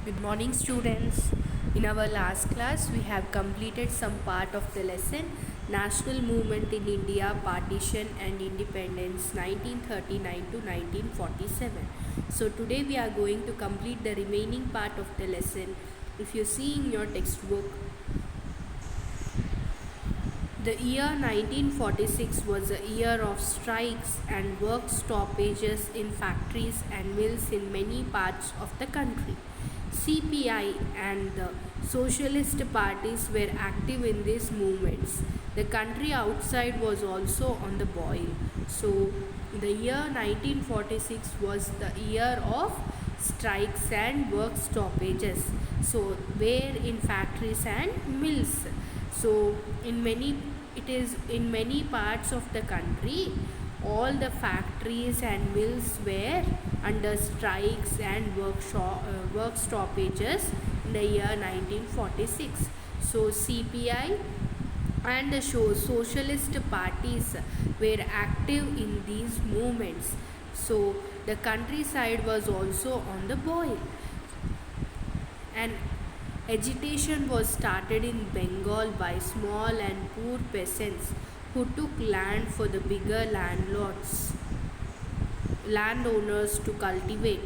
Good morning, students. In our last class, we have completed some part of the lesson National Movement in India, Partition and Independence 1939 to 1947. So, today we are going to complete the remaining part of the lesson. If you see in your textbook, the year 1946 was a year of strikes and work stoppages in factories and mills in many parts of the country. CPI and the socialist parties were active in these movements. The country outside was also on the boil. So, the year 1946 was the year of strikes and work stoppages. So, where in factories and mills. So, it is in many parts of the country, all the factories and mills were under strikes and work stoppages in the year 1946. So CPI and the socialist parties were active in these movements. So the countryside was also on the boil. And agitation was started in Bengal by small and poor peasants who took land for the bigger landowners to cultivate.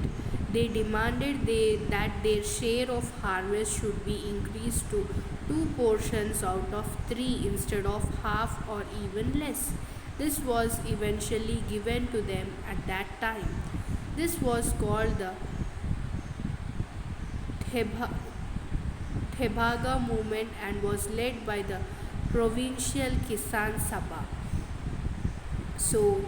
They demanded that their share of harvest should be increased to two portions out of three instead of half or even less. This was eventually given to them at that time. This was called the Thebaga movement and was led by the Provincial Kisan Sabha. So,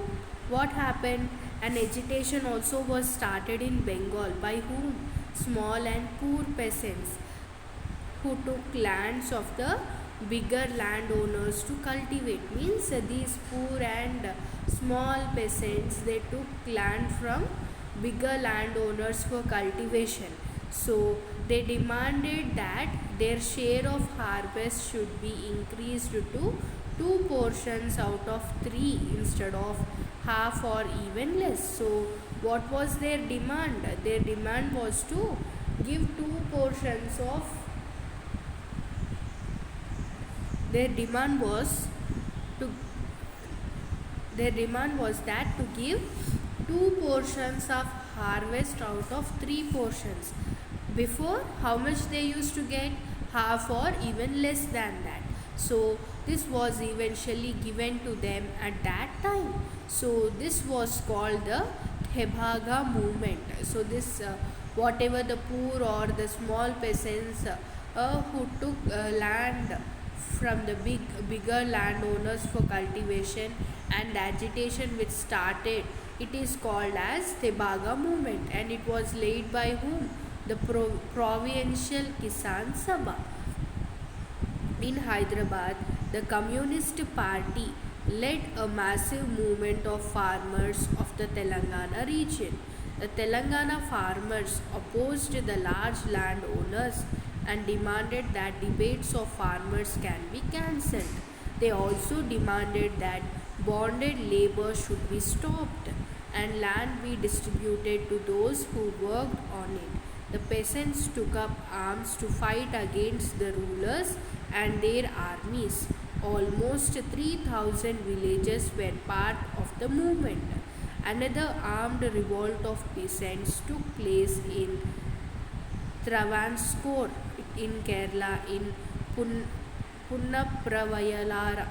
what happened? An agitation also was started in Bengal by whom? Small and poor peasants who took lands of the bigger landowners to cultivate. Means these poor and small peasants, they took land from bigger landowners for cultivation. So they demanded that their share of harvest should be increased to two portions out of three instead of half or even less. So what was their demand? Their demand was to give two portions of their demand was to their demand was that to give two portions of harvest out of three portions. Before, how much they used to get? Half or even less than that. So this was eventually given to them at that time. So this was called the Thebaga movement. So this whatever the poor or the small peasants who took land from the bigger landowners for cultivation and agitation which started, it is called as Thebaga movement, and it was led by whom? The Provincial Kisan Sabha. In Hyderabad, the Communist Party led a massive movement of farmers of the Telangana region. The Telangana farmers opposed the large landowners and demanded that debates of farmers can be cancelled. They also demanded that bonded labor should be stopped and land be distributed to those who worked on it. The peasants took up arms to fight against the rulers and their armies. Almost 3,000 villages were part of the movement. Another armed revolt of peasants took place in Travancore in Kerala in Punnapravalayar.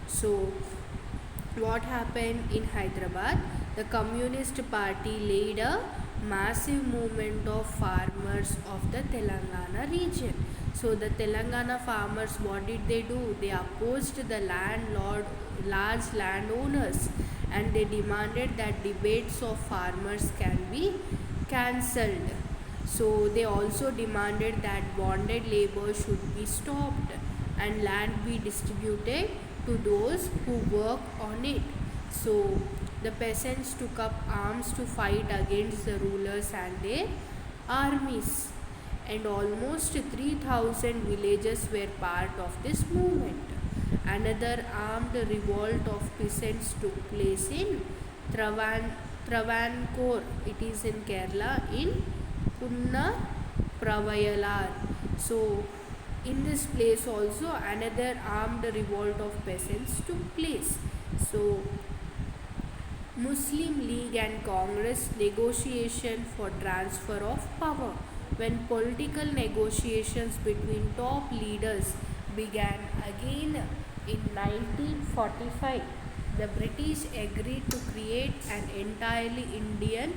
So what happened in Hyderabad? The Communist Party led a massive movement of farmers of the Telangana region. So the Telangana farmers, what did they do? They opposed the large landowners, and they demanded that debates of farmers can be cancelled. So they also demanded that bonded labor should be stopped and land be distributed to those who work on it. So the peasants took up arms to fight against the rulers and their armies, and almost 3,000 villages were part of this movement. Another armed revolt of peasants took place in Travancore, it is in Kerala, in Punna Pravayalar. So, in this place also another armed revolt of peasants took place. So, Muslim League and Congress negotiation for transfer of power. When political negotiations between top leaders began again in 1945, the British agreed to create an entirely Indian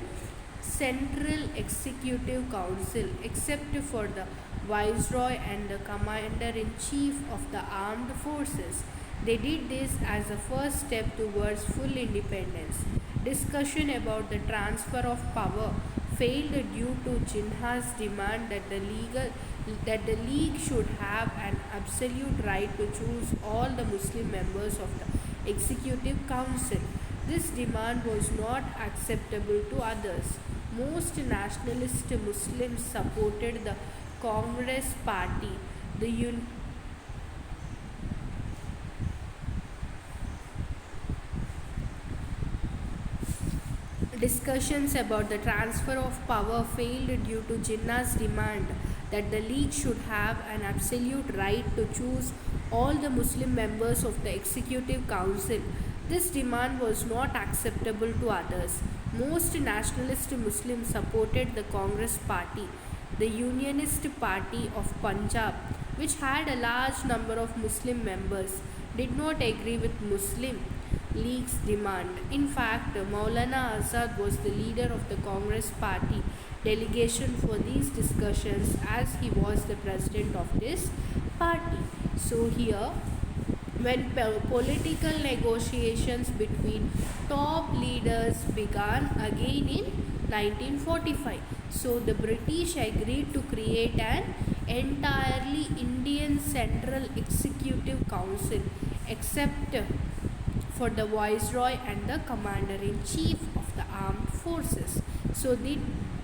Central Executive Council except for the Viceroy and the Commander in Chief of the Armed Forces. They did this as a first step towards full independence. Discussion about the transfer of power failed due to Jinnah's demand that the League should have an absolute right to choose all the Muslim members of the Executive Council. This demand was not acceptable to others. Most nationalist Muslims supported the Congress Party. The discussions about the transfer of power failed due to Jinnah's demand that the League should have an absolute right to choose all the Muslim members of the Executive Council. This demand was not acceptable to others. Most nationalist Muslims supported the Congress Party. The Unionist Party of Punjab, which had a large number of Muslim members, did not agree with Muslim League's demand. In fact, Maulana Azad was the leader of the Congress Party delegation for these discussions as he was the president of this party. So, here when political negotiations between top leaders began again in 1945. So, the British agreed to create an entirely Indian Central Executive Council except for the Viceroy and the Commander in Chief of the Armed Forces. So, they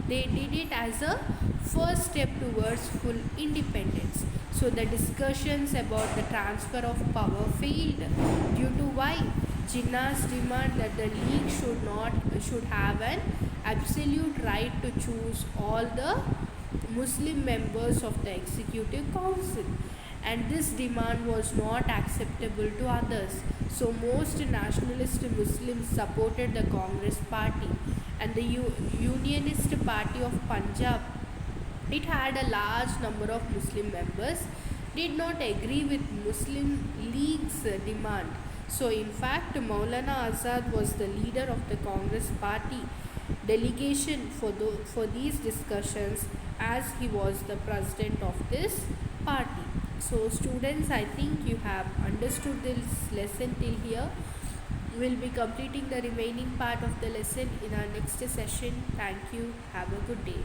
did it as a first step towards full independence. So, the discussions about the transfer of power failed due to why? Jinnah's demand that the League should have an absolute right to choose all the Muslim members of the Executive Council, and this demand was not acceptable to others. So, most nationalist Muslims supported the Congress Party, and the Unionist Party of Punjab, it had a large number of Muslim members, did not agree with Muslim League's demand. So, in fact, Maulana Azad was the leader of the Congress Party delegation for these discussions as he was the president of this party. So, students, I think you have understood this lesson till here. We will be completing the remaining part of the lesson in our next session. Thank you. Have a good day.